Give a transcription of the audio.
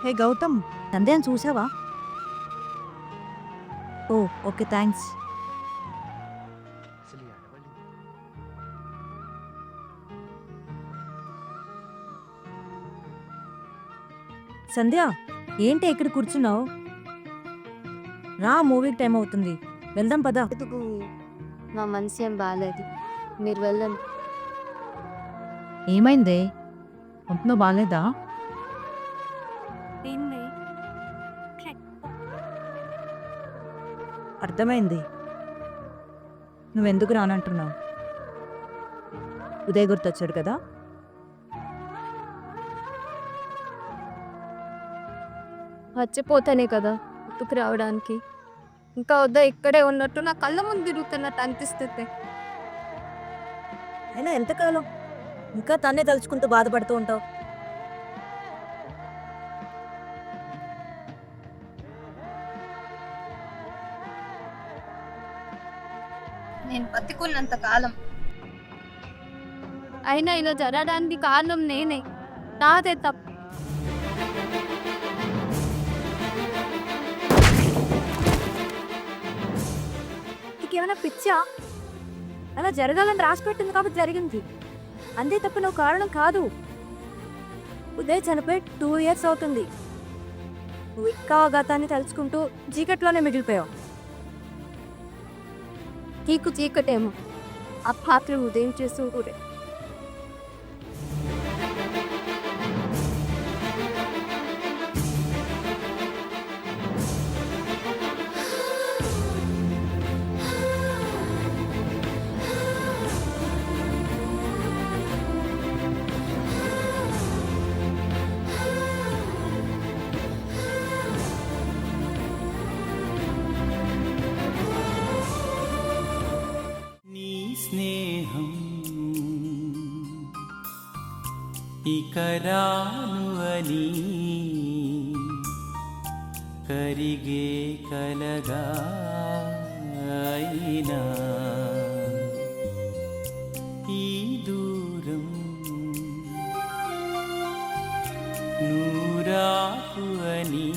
హే గౌతమ్, సంధ్యాన్ని చూసావా? ఓ okay, thanks. సంధ్య, ఏంటి ఇక్కడ కూర్చున్నావు? రా, మూవీకి టైం అవుతుంది, వెళ్దాం పదా. ఎందుకు? నా మనసు ఏం బాగాలేదు, మీరు వెళ్ళండి. ఏమైందే? ఒంట్లో బాగాలేదా? అర్థమైంది. నువ్వెందుకు రానంటున్నావు? ఉదయ్ గుర్తొచ్చాడు కదా? మర్చిపోతానే కదా గుర్తుకు రావడానికి. ఇంకా వద్దా ఇక్కడే ఉన్నట్టు నా కళ్ళ ముందు తిరుగుతున్నట్టు అనిపిస్తుంది. అయినా ఎంతకాలం ఇంకా తన్నే తలుచుకుంటూ బాధపడుతూ ఉంటావు? నేను బతికున్నంత కాలం అయినా ఇలా జరగడానికి కారణం నేనే, నాదే తప్పు. నీకేమైనా పిచ్చా? అలా జరగాలని రాసి పెట్టింది కాబట్టి జరిగింది, అంతే తప్ప నువ్వు కారణం కాదు. ఉదయ్ చనిపోయి 2 years అవుతుంది. నువ్వు ఇంకా ఆ గతాన్ని తలుచుకుంటూ చీకట్లోనే మిగిలిపోయావు. నీకు చీకటేమో, ఆ పాత్ర ఉదయం చేస్తూ కూడా. స్నేహం ఇకరాను అని కరిగే కలగా అయినా ఈ దూరం నూరాకు అని